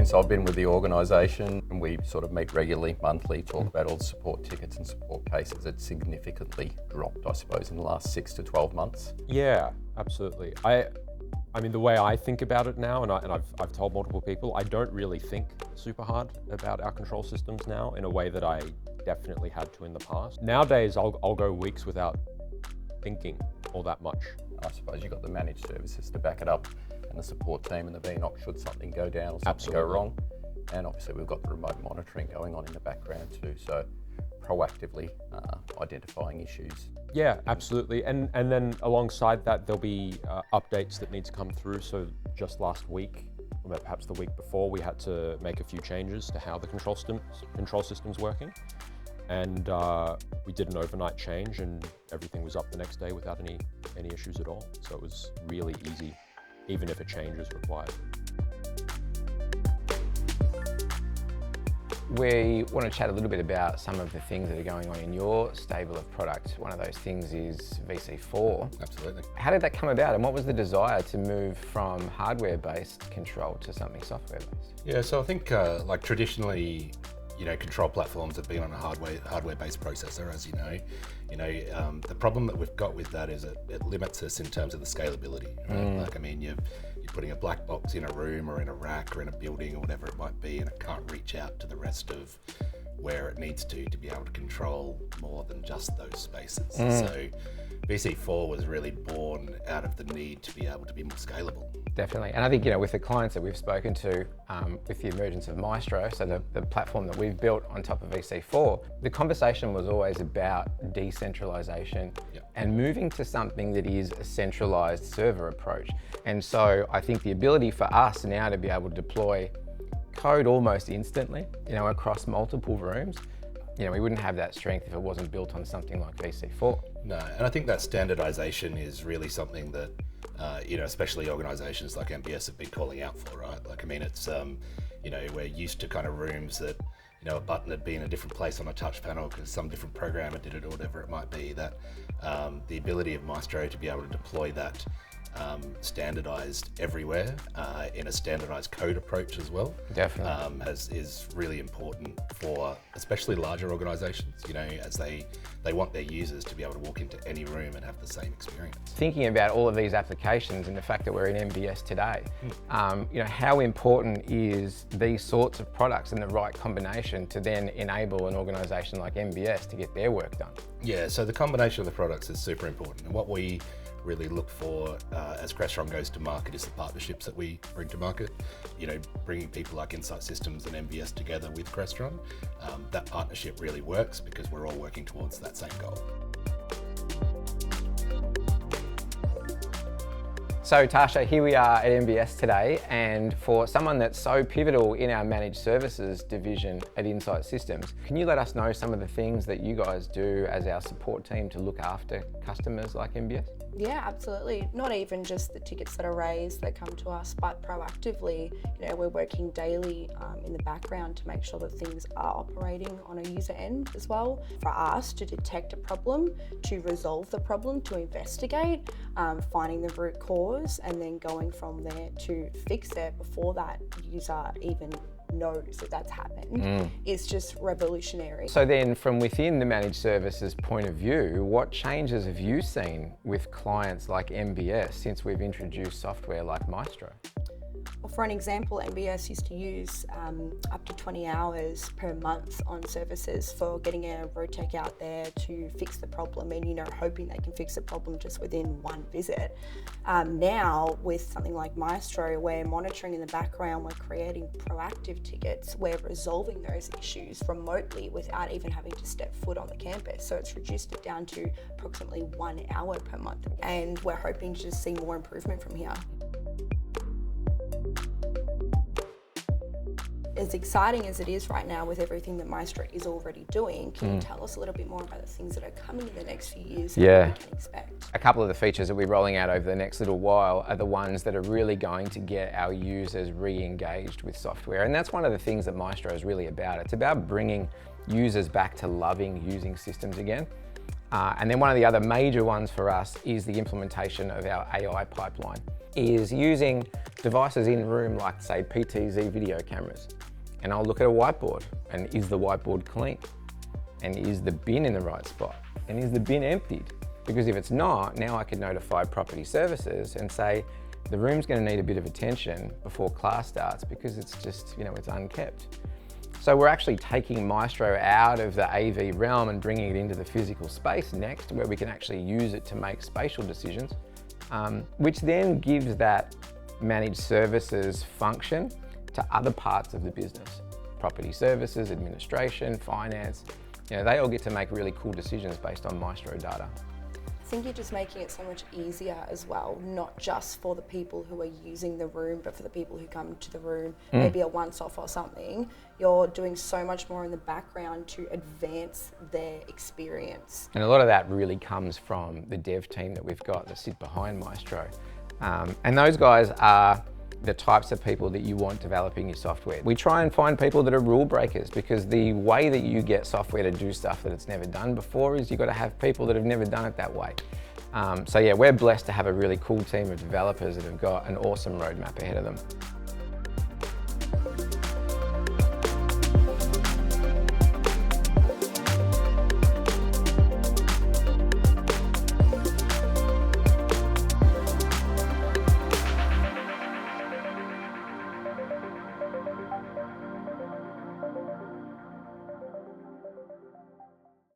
since I've been with the organisation, and we sort of meet regularly, monthly, talk about all the support tickets and support cases, it's significantly dropped, I suppose, in the last 6 to 12 months. Yeah, absolutely. I mean, the way I think about it now, and I've told multiple people, I don't really think super hard about our control systems now in a way that I definitely had to in the past. Nowadays, I'll go weeks without thinking all that much. I suppose you've got the managed services to back it up, and the support team and the VNOC should something go down or something go wrong. And obviously we've got the remote monitoring going on in the background too, so proactively identifying issues. Yeah, absolutely. And then alongside that, there'll be updates that need to come through. So just last week, or perhaps the week before, we had to make a few changes to how the control system's working. And we did an overnight change and everything was up the next day without any issues at all. So it was really easy, even if a change is required. We want to chat a little bit about some of the things that are going on in your stable of products. One of those things is VC4. Absolutely. How did that come about, and what was the desire to move from hardware-based control to something software-based? Yeah, so I think like traditionally, control platforms have been on a hardware-based processor, as you know. The problem that we've got with that is it limits us in terms of the scalability, right? Like, I mean, you're putting a black box in a room or in a rack or in a building or whatever it might be, and it can't reach out to the rest of where it needs to be able to control more than just those spaces. So VC4 was really born out of the need to be able to be more scalable. Definitely, and I think with the clients that we've spoken to, with the emergence of Mystro, so the platform that we've built on top of VC4, the conversation was always about decentralization and moving to something that is a centralized server approach. And so I think the ability for us now to be able to deploy code almost instantly, across multiple rooms, we wouldn't have that strength if it wasn't built on something like VC4. No, and I think that standardization is really something that especially organizations like MBS have been calling out for, right? Like, I mean, it's, we're used to kind of rooms that, a button would be in a different place on a touch panel because some different programmer did it or whatever it might be, that the ability of Mystro to be able to deploy that standardized everywhere in a standardized code approach as well. Definitely. Is really important for especially larger organizations, as they want their users to be able to walk into any room and have the same experience. Thinking about all of these applications and the fact that we're in MBS today, how important is these sorts of products and the right combination to then enable an organization like MBS to get their work done? Yeah, so the combination of the products is super important. And what we really look for as Crestron goes to market is the partnerships that we bring to market. Bringing people like Insight Systems and MBS together with Crestron, that partnership really works because we're all working towards that same goal. So Tasha, here we are at MBS today, and for someone that's so pivotal in our managed services division at Insight Systems, can you let us know some of the things that you guys do as our support team to look after customers like MBS? Yeah, absolutely. Not even just the tickets that are raised that come to us, but proactively, we're working daily in the background to make sure that things are operating on a user end as well. For us to detect a problem, to resolve the problem, to investigate, finding the root cause, and then going from there to fix it before that user even knows that that's happened is just revolutionary. So then from within the managed services point of view, what changes have you seen with clients like MBS since we've introduced software like Mystro? Well, for an example, MBS used to use up to 20 hours per month on services for getting a road tech out there to fix the problem and, hoping they can fix the problem just within one visit. Now, with something like Mystro, we're monitoring in the background, we're creating proactive tickets, we're resolving those issues remotely without even having to step foot on the campus. So it's reduced it down to approximately 1 hour per month. And we're hoping to just see more improvement from here. As exciting as it is right now with everything that Mystro is already doing, can you tell us a little bit more about the things that are coming in the next few years and what we can expect? A couple of the features that we're rolling out over the next little while are the ones that are really going to get our users re-engaged with software. And that's one of the things that Mystro is really about. It's about bringing users back to loving using systems again. And then one of the other major ones for us is the implementation of our AI pipeline, is using devices in room like, say, PTZ video cameras. And I'll look at a whiteboard, and is the whiteboard clean? And is the bin in the right spot? And is the bin emptied? Because if it's not, now I can notify property services and say, the room's going to need a bit of attention before class starts because it's just, it's unkept. So we're actually taking Mystro out of the AV realm and bringing it into the physical space next, where we can actually use it to make spatial decisions, which then gives that managed services function to other parts of the business. Property services, administration, finance, they all get to make really cool decisions based on Mystro data. I think you're just making it so much easier as well, not just for the people who are using the room, but for the people who come to the room, maybe a once-off or something. You're doing so much more in the background to advance their experience. And a lot of that really comes from the dev team that we've got that sit behind Mystro. And those guys are the types of people that you want developing your software. We try and find people that are rule breakers, because the way that you get software to do stuff that it's never done before is you've got to have people that have never done it that way. So yeah, we're blessed to have a really cool team of developers that have got an awesome roadmap ahead of them.